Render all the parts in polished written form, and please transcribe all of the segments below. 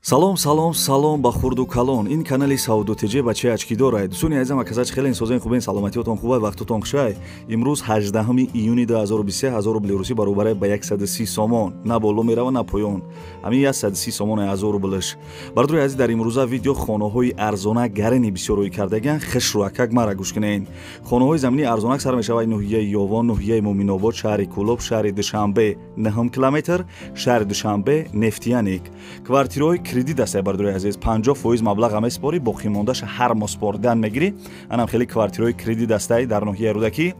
Салом, салом, салом ба хурду калон. Ин канали Саудотиҷи бачаи ачкидорад. Дӯстони азизам аказач хеле созен хубен саломатиётон хубай вақтотон хушай. Имрӯз 18 июни 2023 1000 рубли русӣ баробар ба 130 сомон. На боло мерава на поён. Ҳамин 130 сомон 1000 рублиш. Бардори азиз дар имрӯза видео хонаҳои арзона гарани бисёр рӯй кардаган хешруакак мара гӯш кинен. Хонаҳои замини арзонак сар мешавад ноҳияи Ёвон, ноҳияи Муъминобод, шаҳри Кӯлоб, шаҳри Душанбе 9 километр, шаҳри Душанбе Нефтияник. Квартираҳои кредит аст бардори азиз 50% маблағ меспори боқӣ мондаш ҳар моҳ спордан мегирӣ. Анам хеле квартираҳои кредит аст дар ноҳияи Рӯдакӣ.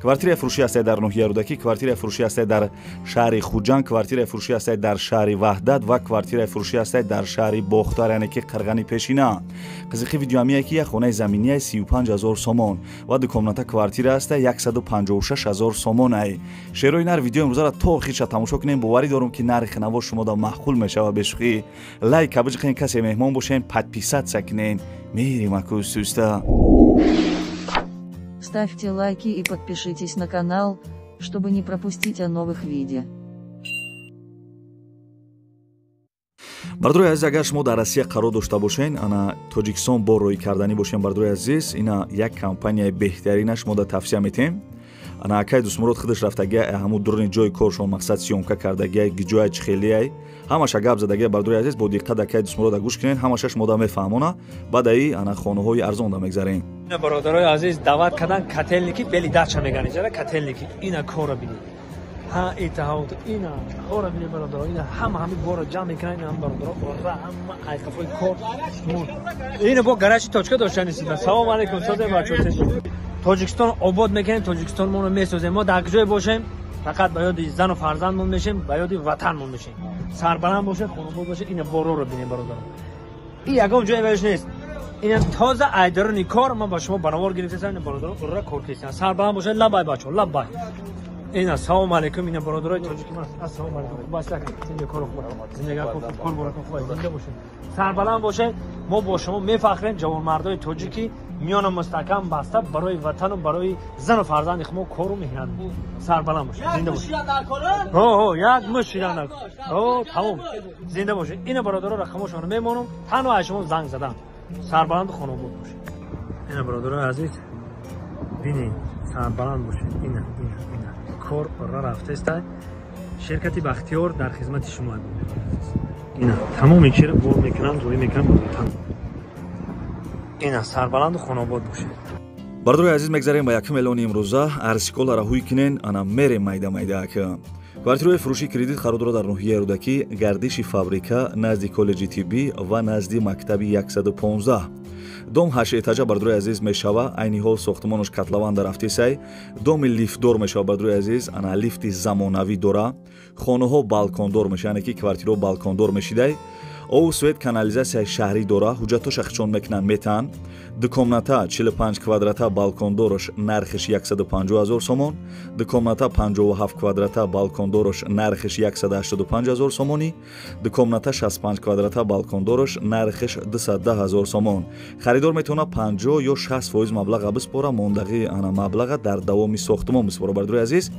Квартираи фурӯшӣ аст дар ноҳияи Рӯдакӣ, квартираи фурӯшӣ аст дар шаҳри Хуҷанд, квартираи фурӯшӣ аст дар шаҳри Ваҳдат ва квартираи фурӯшӣ аст дар шаҳри Бохтар, яъне ки Қирғани Пешина. Қизиқи видео ҳамие ки як хонаи заминии 35000 сомон ва дукомната квартира аст 156000 сомон ай. Шерои нар видео имрӯзара то охирша тамошо кунем. Боварӣ дорам ки нархи наво шумода маъқул мешава бешухӣ. Лайк кабиҷқин касе меҳмон бошен, подписаться кунен. Мирим акус суста. Ставьте лайки и подпишитесь на канал, чтобы не пропустить о новых видео. Бардори азиз, агар шумо дар Россия қарор дошта бошен, ана Тоҷикистон бо рӯй карданӣ бошен, бардори азиз, ина як компанияи беҳтарина шумо да тавсия метем. Ана акай дусмурод худаш рафтагия ҳамун дурни ҷои коршон мақсад сиёмка кардагия гиҷоя чихелияй ҳамаша гап задагия бардори азиз бо диққат акай дусмурода гӯш кинен ҳамаша шумо да мефаҳмона бадаи ана хонаҳои арзон да мегзарем. Ина бародарои азиз дават кардан котелники бели дача мегани ҷара котелники ина кора бинед. Ҳа итаҳод ина кора бинед бародаро ина ҳама бора ҷамъ мекунанд ин бародаро ора ҳама айқафои кор. Ина бо гаражи точка доштанистид. Салом алейкум созем бачо. Тоҷикистон обод мекунем, Тоҷикистонмонро месозем. Мо дар ҷое бошем, фақат ба ёди зану фарзандмон мешем, ба ёди ватанмон мешем. Сарбаланд боше, хонобод боше, ина бороро бинем бародаро. ин ягон ҷое веш нест. Ина тоза айдарони кор ма ба шумо баровар гирифтесам, ина бародаро ура кор кесам. Сарбаланд боше, лабай бачо, лабай. Ина салом алейкум, ина бародарои тоҷикистон. Ассалому алейкум. Баслак, зинда кор хуб. Зиндага кор бора кор зинда боше. Сарбаланд боше, мо бо шумо мефахрем ҷавонмардои тоҷики میان مستحکم بسته برای وطن و برای زن و فرزند خود کارو میکنن. سربلند باشه، زنده باشه. یک مشیران نکن. تمام زنده باشه. این برادرها رقمشون میمونم. تنها شما زنگ زدم. سربلند خانواده باشه. این برادرای عزیز ببینید سربلند باشه. اینا کار را رفته است. شرکت بختیار در خدمت شما است. اینا تمام این چیزا بر میکنن، روی میکنن. ина сарбаланду хонобод бошед. Бардори азиз мегзарем ба 1 миллиони имрӯза арсиколара ҳуй кинен ана мерем майда ака. Квартираҳои фурӯши кредит қарордора дар ноҳияи Рӯдакӣ, гардиши фабрика назди коллеҷи тиббӣ ва назди мактаби 115. Дом 8 этажа бардори азиз мешава, айни ҳол сохтмонаш котлаванда рафтисай. Доми лифтдор мешава бардори азиз, ана лифти замонавӣ дора. Хонаҳо балкондор мешава, яъне ки квартираҳо балкондор мешидай. Ову свет канализасияи шаҳрӣ дора, ҳуҷҷатоша хичон мекунанд метан. Дукомната 45 квадрата балкондораш нархиш 150000 сомон, дукомната 57 квадрата балкондораш нархиш 185000 сомонӣ, дукомната 65 квадрата балкондораш нархиш 210000 сомон. Харидор метавона 50 ё 60% маблаға биспора, мондағи ана маблаға дар давоми сохтмон биспора. Бардори азиз,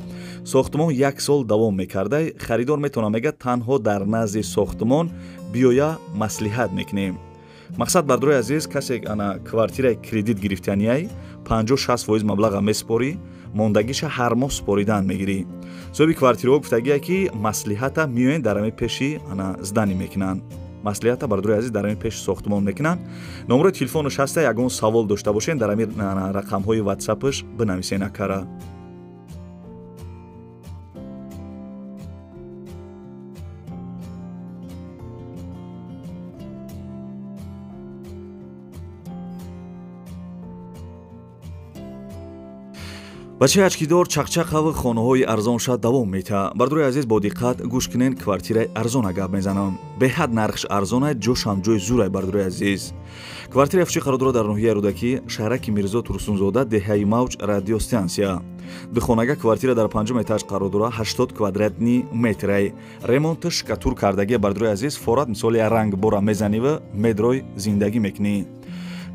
сохтмон 1 сол давом мекардай, харидор метавона мега танҳо дар назди сохтмон биёя маслиҳат мекунем. Мақсад бардори азиз, касе ана квартираи кредит гирифтанияй 50-60% маблаға меспорӣ, мондагиша ҳар моҳ споридан мегирӣ. Соҳиби квартираҳо гуфтагия ки маслиҳата миёен дар ҳамин пеши ана зданӣ мекунанд. Маслиҳата бардори азиз дар ҳамин пеши сохтмон мекунанд. номерои телефонаш ҳаста, ягон савол дошта бошен дар ҳамин рақамҳои ватсапаш бинависен акара. бачаи ачкидор чақчақави хонаҳои арзонша давом мета. Бардори азиз бо диққат гӯш кинен, квартираи арзона гап мезанам. Беҳад нархш арзонай, ҷошам ҷои зурай бардори азиз. Квартираи фурӯшӣ қарордора дар ноҳияи Рӯдакӣ, шаҳраки Мирзо Турсунзода, деҳаи Мавҷ, радиостансия. Духонага квартира дар 5 этаж қарордора 80 квадратни метрай. Ремонтш катур кардагия бардори азиз, форат мисоли ранг бора мезанива медрой зиндагӣ мекунӣ.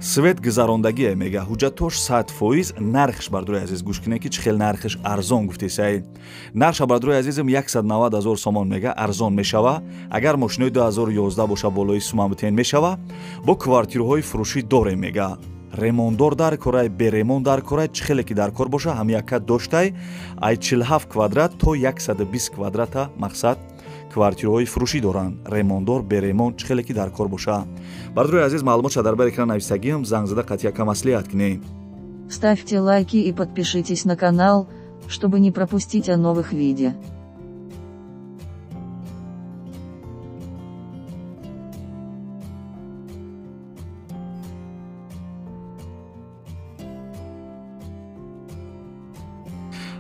свет гузарондагие мега ҳуҷҷатош 100% нархш бардуи азиз гӯш кине ки чӣ хел нархиш арзон гуфтесай. Нарша бардуи азизим 190 000 сомон мега арзон мешава. Агар мошинои 2011 боша болои сума бутен мешава. Бо квартираҳои фурӯшӣ дорем мега. ремондор дар корай, беремон дар корай, чӣ хеле ки дар кор боша ҳамяка доштай ай 47 квадрат то 120 квадрата мақсад квартираҳои фурӯшӣ доранд. Ремондор, беремон, чӣ хеле ки дар кор боша. Бардуи азиз маълумотша дар бар экран навистагиам зангзада қатъяка маслиҳат кинем. Ставьте лайки и подпишитесь на канал, чтобы не пропустить о новых видео.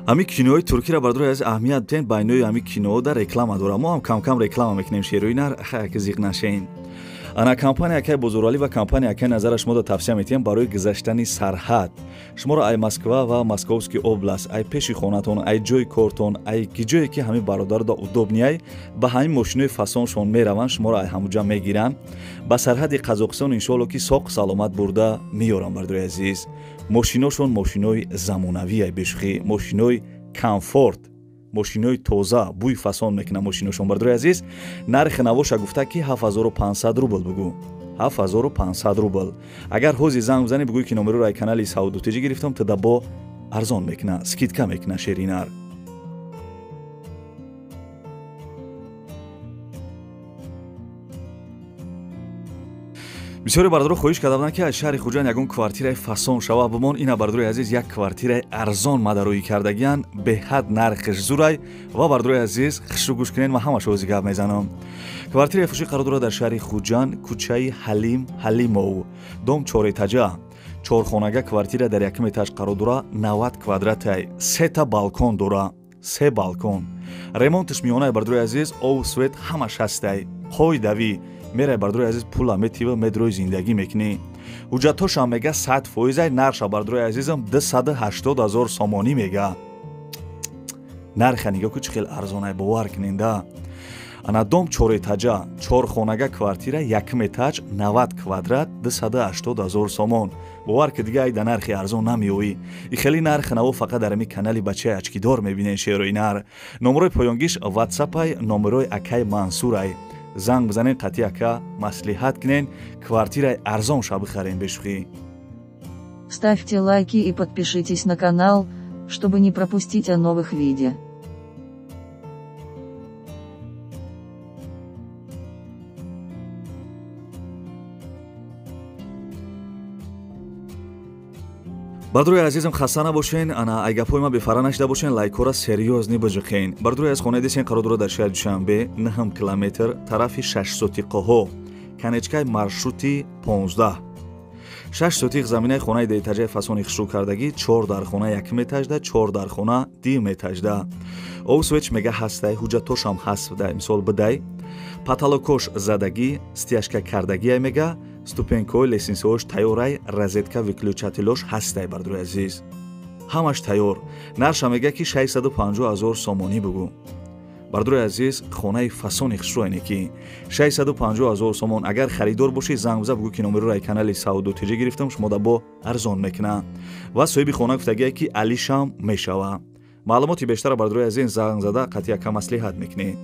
ҳами кинои туркиро бардуи азиз аҳамият ден байнои ҳами киноо дар реклама дора. Мо ҳам кам-кам реклама мекунем шеруинар хаки зиқ нашен. ана компания кай бузургӣ ва компания кай назараш мода тавсия метиҳем барои гузаштани сарҳад. Шуморо ай Москва ва Московский област, ай пеши хонатон, ай ҷои кортон, ай ки ҷое ки ҳами бародарда удобнияй ба ҳамин мошинои фасоншон мераванд, шуморо ай ҳамуҷа мегиранд. Ба сарҳади Қазоқистон иншоалло ки соқ саломат бурда меёрам бардуи азиз. Мошиношон мошинои замонавӣ ай бешухӣ, мошинои комфорт, мошинои тоза, бӯи фасон мекунад мошиношон бардуи азиз. Нархи навоша гуфта ки 7500 рубл бугӯ. 7500 рубл. Агар ҳозир занг бизанӣ бугӯй ки номеро рай канали Саудутиҷӣ гирифтам тада бо арзон мекунад, скидка мекунад шеринар. бисёре бародаро хоҳиш карда буданд ки аз шаҳри Хуҷанд ягон квартираи фасон шава бимон. Ина бардуи азиз як квартираи арзон мадарӯӣ кардагиян, беҳад нархиш зурай ва бардуи азиз хишру гӯш кунен ва ҳамаш ози гап мезанам. Квартираи фурӯшӣ қарор дорад дар шаҳри Хуҷанд, кӯчаи Ҳалим Ҳалимов, дом 4 этажа, 4хонага квартира дар 1 этаж қарор дора, 90 квадратай, 3 та балкон дора, 3 балкон. Ремонтиш миёнае бардуи азиз, ов свет ҳамаш ҳастай. Қоидави мерай бардуи азиз пула метива медрои зиндагӣ мекунӣ. ҳуҷҷатоша мега 100% нарша бардуи азизам 280 000 сомонӣ мега. нарха нигоҳ ку чӣ хел арзонай бовар куненда. ана дом 4 этажа, 4хонага квартира 1 этаж, 90 квадрат, 280 000 сомон. бовар ки дига айда нархи арзон намеоӣ. и хеле нархи наво фақат дар ами канали бачаи ачкидор мебинен шерои нар. номерои поёнгиш ватсапай, номерои акай Мансурай. занг бизанен қатъяка маслиҳат кунен, квартираи арзонша бихарен бешухӣ. Ставьте лайки и подпишитесь на канал, чтобы не пропустить о новых видео. бардуи азизам хаста набошен, ана ай гапҳои ма бефара нашида бошен, лайкора серьёзни бижиқен. бардуи аз хонаи десен қарор дора дар шаҳри Душанбе, 9 километр, тарафи 6 сотиқаҳо, канечкаи маршрути 15. 6 сотиқ заминаи хонаи деэтажаи фасони хишрӯ кардагӣ, 4 дар хона 1 этажда, 4 дар хона 2 этажда. овсвеч мега ҳастай, ҳуҷҷатошам ҳастдай, мисол бидай, паталокош задагӣ, стяжка кардагия мега, ступенкаҳои лесенсияҳош тайёрай, розетка выключателёш ҳастай бардуи азиз. ҳамаш тайёр. нарша мега ки 650 000 сомонӣ бугӯ. бардуи азиз хонаи фасони хишрӯайне ки 650 000 сомон. агар харидор бошӣ занг биза бугӯ ки номеро рай канали Саудутиҷӣ гирифтам, шумо да бо арзон мекуна. ва соҳиби хона гуфтагие ки алишам мешава. маълумоти бештара бардуи азиз занг зада қатъяка маслиҳат мекунед.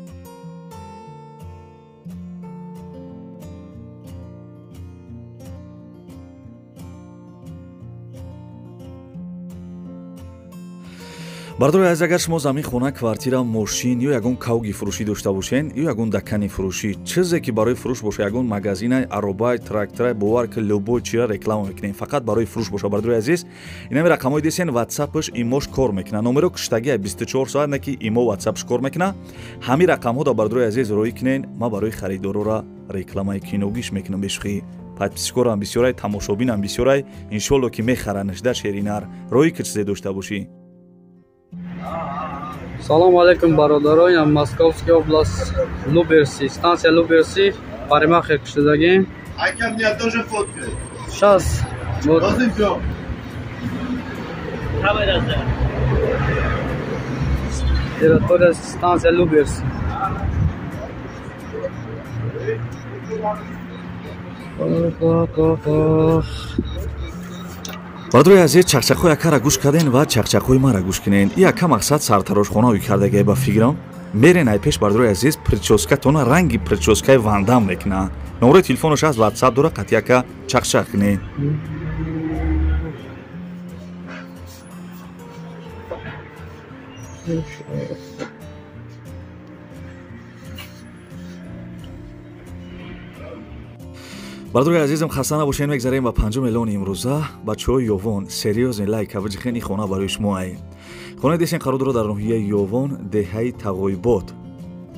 бардуи азиз агар шумо замин, хона, квартира, мошин ё ягон кавги фурӯшӣ дошта бошен ё ягон дакани фурӯшӣ, чизе ки барои фурӯш боша, ягон магазинай, аробай, тракторай, бовар ки любой чира реклама мекунем, фақат барои фурӯш боша. бардуи азиз инами рақамҳои десен ватсапш имош кор мекуна. номеро куштагия 24 соат на ки имо ватсапш кор мекуна. ҳамин рақамҳо да бардуи азиз роӣ кунен. ма барои харидорора рекламаи киногиш мекунам бешухӣ. подписчикорам бисёрай, тамошобинам бисёрай, иншоалло ки мехаранашда шеринар роӣ ки чизе дошта бошӣ. Салому алейкум, бародароям. Московский область, Люберси, станция Люберси, парикмахер кшидагим. Айка, мне тоже фотки. Сейчас. Вот. Возьмем. Территория станция Люберси. бардрои азиз чақчақҳои якара гӯш карден ва чақчақҳои мара гӯш кунен. И яка мақсад сартарошхонаҳои кардагӣ ба фиграм мерен айпеш бардрои азиз прическатона ранги прическаи вандам мекуна. номерои телефонош аст ватсап дора қатъяка чақчақ кунен. бардрои азизам хаста набошен. мегзарем ба панҷум эълони имрӯза. бачаҳои ёвон серьёзен лайка виҷихен и хона барои шумо ай. хонаи десен қарор дорад дар ноҳияи ёвон деҳаи тағоибот.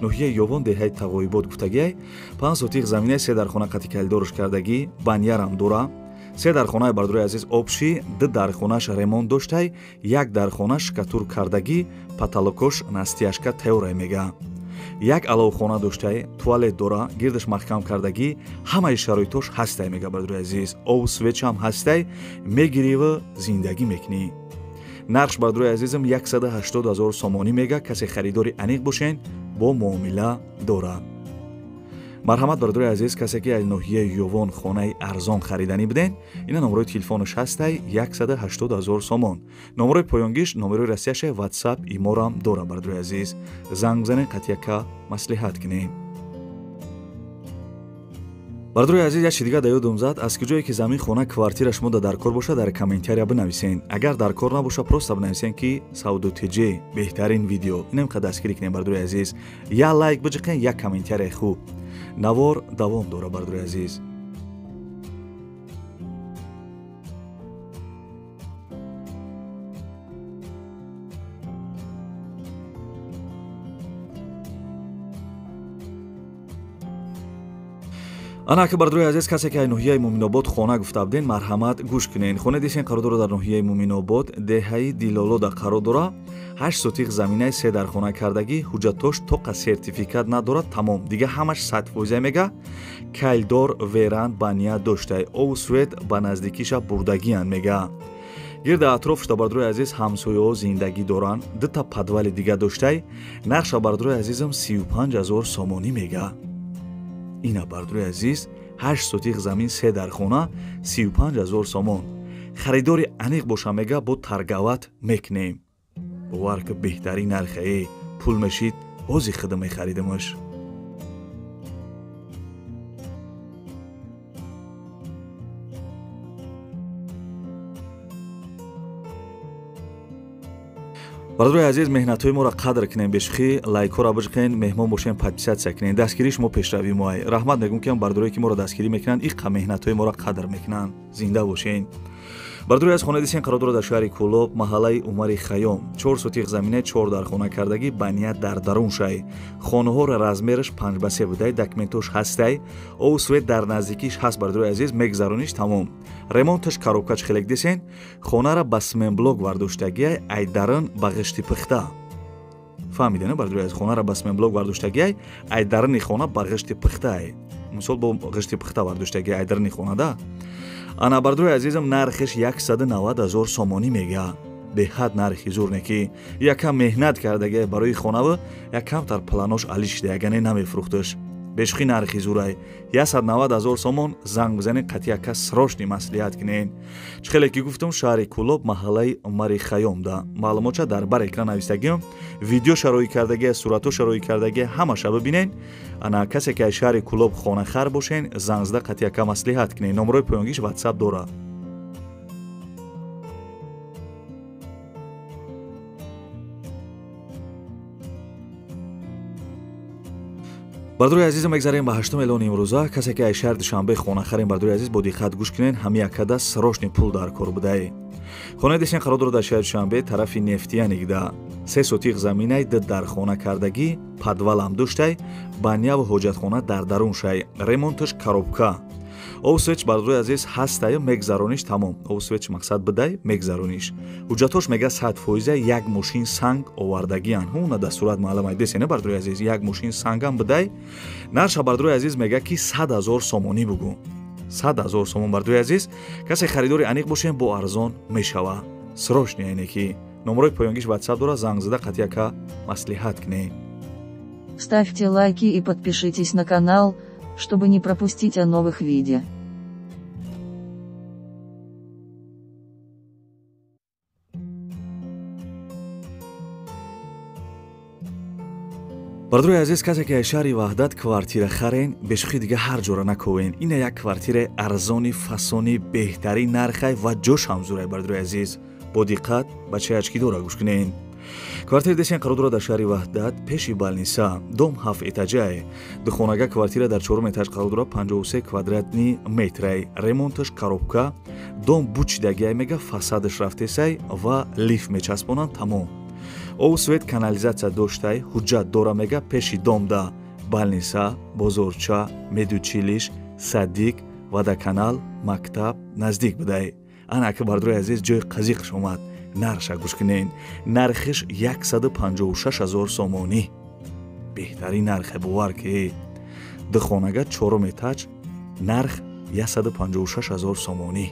ноҳияи ёвон деҳаи тағоибот гуфтагиай 5 сотиқ заминаи 3 дархона қатъи калидорш кардагӣ банярам дора. 3 дархонаи бардрои азиз обшӣ 2 дархонаш ремонт доштай 1 дархонаш шкатур кардагӣ паталокош настияшка теорай мега. 1 аловхона доштай туалет дора гирдаш маҳкам кардагӣ ҳамаи шароитош ҳастай мега бардрои азиз. ов свечам ҳастай мегириву зиндагӣ мекунӣ. нархш бардрои азизам 180 000 сомонӣ мега. касе харидори аниқ бошен бо муомила дора. марҳамат бардрои азиз касе ки аз ноҳияи ёвон хонаи арзон хариданӣ биден ина номерои телефонош ҳастай 180 000 сомон. номерои поёнгиш номерои расияше ватсап иморам дора бардрои азиз. занг бизанен қатъяка маслиҳат кунем. бардрои азиз як чи дига да ёдум зад. аз куҷое ки замин хона квартира шумо дар кор боша дар комментария бинависен. агар дар кор набоша просто бинависен ки саудотиҷи беҳтарин видео инам қа дастгирӣ кунем бардрои азиз. я лайк биҷиқен як комментария хуб. навор давом дора бардрои азиз. ана ки бардрои азиз касе ки ай ноҳияи муминобод хона гуфта буден марҳамат гӯш кунен. хонаи десен қарор дора дар ноҳияи муминобод деҳаи дилолода қарор дора 8 сотиқ заминаи 3 дархона кардагӣ ҳуҷҷатош тоқа сертификат надорад тамом дига ҳамаш 100% мега. кайлдор веранд баня доштай ов свет ба наздикиша бурдагиян мега. гирда атрофшда бардрои азиз ҳамсояҳо зиндагӣ доранд. 2 подвали дига доштай нақша бардрои азизам 35 000 сомонӣ мега. ина бардрои азиз 8 сотиқ замин 3 дархона 35 000 сомон. харидори аниқ боша мега бо таргават мекунем. бовар ки беҳтарин нархае пул мешид ҳози худа мехаридамаш. бардрои азиз меҳнатҳои моро қадр кунем бешихӣ лайкҳоро биҷиқен меҳмон бошем подписатсия кунен дастгирии шумо пешравии моай. раҳмат мегӯм ки бардорое ки моро дастгирӣ мекунанд иққа меҳнатҳои моро қадр мекунанд. зинда бошен. бардрои аз хонаи десен қарор дорад дар шаҳри кӯлоб маҳаллаи умари хаём 4 сотиқ заминаи 4 дархона кардагӣ баня дар дарун шай хонаҳоро размераш 5 ба 3 будай документош ҳастай ов свет дар наздикиш ҳаст бардрои азиз мегзарониш тамом. ремонташ коробкач хелек десен хонара ба сменблок вардоштагиай айдарин ба ғишти пухта. фаҳмидена бардрои аз хонара ба сменблок вардоштагиай айдарини хона ба ғишти пухтаай мисол бо ғишти пухта вардоштагиай айдарини хонада. ана бардрои азизам нархиш 190 000 сомонӣ мега. беҳад нархи зурне ки якам меҳнат кардагиай барои хонаву якамтар планош алишида ягане намефурӯхташ. бешухи нархи зурай 190 000 сомон занг бизанен қатъяка срошни маслиҳат кунен. чихеле ки гуфтам шаҳри кӯлоб маҳаллаи умари хаёмда маълумотша дар бар экран навистагиам видео шароӣ кардагиа суратҳо шароӣ кардагиа ҳамаша бибинен. ана касе ки аз шаҳри кӯлоб хонахар бошен зангзда қатъяка маслиҳат кунен. номерои поёнгиш ватсап дора. бардрои азизам мегзарем ба 8 эълони имрӯза касе ки аз шаҳри душанбе хонахарем бардрои азиз бо диққат гӯш кунен ҳами якада срошни пул дар кор будай. хонаи десен қарор дорад дар шаҳри душанбе тарафи нефтиянигда 3 сотиқ заминай 2 дархона кардагӣ подвалам доштай баняву ҳоҷатхона дар дарун шай ремонташ коробка овсвеч бардрои азиз ҳастай мегзарониш тамом. овсвеч мақсад бидай мегзарониш ҳуҷҷатош мега 100% як мошин санг овардагиян ҳуна дастурат маълумай десена бардрои азиз як мошин сангам бидай. нарша бардрои азиз мега ки 100 000 сомонӣ бугӯ 100 000 сомон бардрои азиз касе харидори аниқ бошем бо арзон мешава срошни айне ки номерои поёнгиш ватсап дора занг зада қатъяка маслиҳат кунен. Ставьте лайки и подпишитесь на канал, чтобы не пропустить о новых видео. бардруи азиз, касе ки шаҳри ваҳдат квартира харен бешухи дига ҳар ҷора накувен. Ина як квартира арзони фасони беҳтарин нархай ва ҷош ҳам зурай. бардруи азиз, бо диққат ба чаячки дора гӯш кунен. квартира десен қарудора дар шаҳри ваҳдат пеши балниса дом 7 этажае. духонага квартира дар 4 этаж қарудора 53 квадратни метрай. ремонташ коробка, дом бучидагиай мега фасадаш рафтесай ва лифт мечаспонанд тамом. ов свет канализатсия доштай ҳуҷҷат дора мега пеши домда балниса, бозорча, медучилиш, садик, водоканал, мактаб наздик будай. ана ки бардруи азиз ҷои қазиқш омад. нарша гӯш кунен. нархиш 156 000 сомонӣ. беҳтарин нархе бовар ки духонага 4 этаж нарх 156 000 сомонӣ.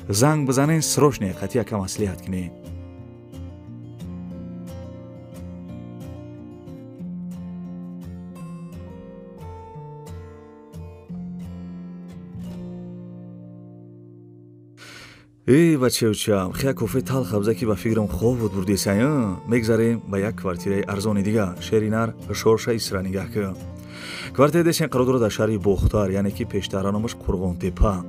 занг бизанен срочно қати яка маслиҳат кунен. ای бачаучам, хе кофе талх абза ки ба фикрам хоб буд бурдесай. мегзарем ба як квартираи арзони дига. шеринар шорша исра нигаҳ ки квартира десен қарудора дар шаҳри бохтар, яъне ки пештара номаш қурғонтепа.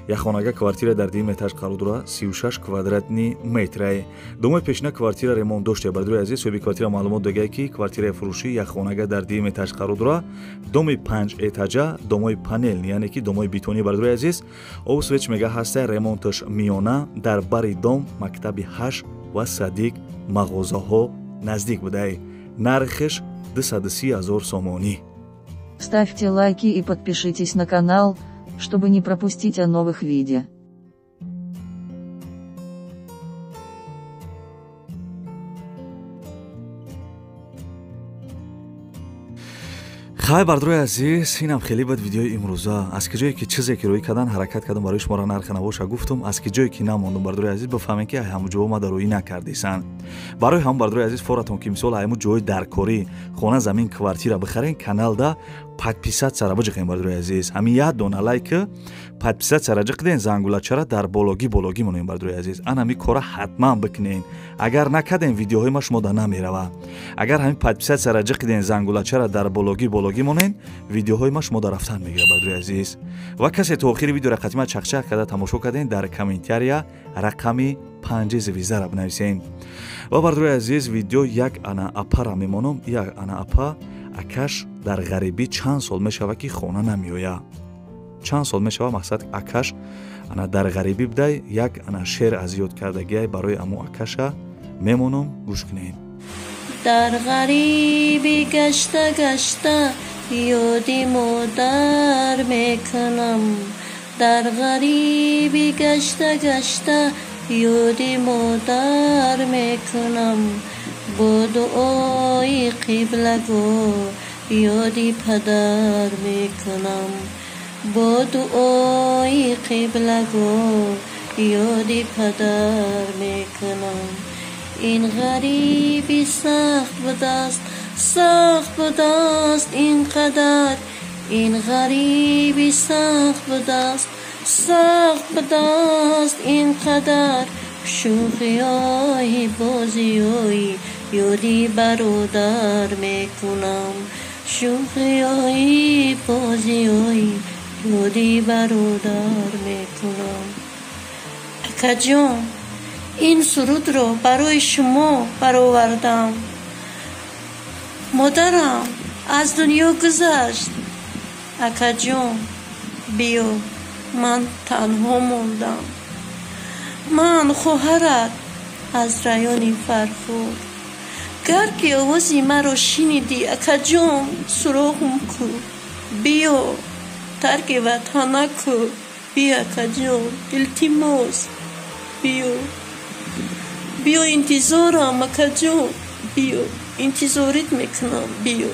як хонага квартира дар 2 этаж қарудора 36 квадратни метрай. домои пешина квартира ремонт доште. бардруи азиз, соҳиби квартира маълумот додае ки квартираи фурӯшӣ як хонага дар 2 этаж қарудора доми 5 этажа домои панелни, яъне ки домои битони. бардруи азиз, ов свеч мега ҳастай ремонташ миёна дар бари дом мактаби ҳаш ва садик мағозаҳо наздик будай. нархиш 230 000 сомонӣ. Ставьте лайки и подпишитесь на канал, чтобы не пропустить о новых видео. хай бардруи азиз, инам хеле бад видеои имрӯза. аз ки ҷое ки чизе ки рӯй кардан ҳаракат кардам барои шуморо нархи навоша гуфтум. аз ки ҷое ки намондум бардруи азиз, бифаҳмем ки ҳамун ҷо ма дароӣ накардисан. барои ҳам бардруи азиз форатон ки мисол ҳамун ҷои даркорӣ хона замин квартира бихарен каналда подписатсияра биҷиқем бардруи азиз. ҳамин як дона лайки подписатсияра ҷиқиден зангулачара дар бологӣ монем бардруи азиз. ан ҳамин кора ҳатман бикунен. агар накардем видеоҳои ма шумода намерава. агар ҳамин подписатсияра ҷиқиден зангулачара дар бологӣ монен, видеоҳои ма шумода рафтан мегирад бардруи азиз. ва касе то охири видео рақатима чақчақ карда тамошо карден, дар комментария рақами 5 звездара бинависен. ва бардруи азиз, видео як ана апара мемонам. як ана апа акаш дар ғарибӣ чанд сол мешава ки хона намеоя. чанд сол мешава мақсад акаш ана дар ғарибӣ будай. як ана шеър аз ёд кардагиай барои аму акаша мемонам, гӯш кунен. در غریبی گشته گشته یادی مادر میکنم. در غریبی گشته گشته یادی مادر میکنم. با دعای قبله‌گاه یادی پدر میکنم. با دعای قبله‌گاه یادی پدر میکنم. این غریبی سخت بوده است اینقدر. این غریبی سخت بوده است اینقدر. شوخی‌های بازی‌های یادی برادر میکنم. شوخی‌های بازی‌های یادی برادر میکنم. اکا جان، این سرود رو برای شما برآوردم. مادرم از دنیا گذشت. اکا جان بیا، من تنها موندم. من خواهرت از ریان فرخود. گر که آوازی مرا شنیدی اکا جان سراغم کو. بیا ترک وطن نکو. بیا اکا جان التماس بیا انتظارم اکا جان. بیا انتظارت میکنم. بیا.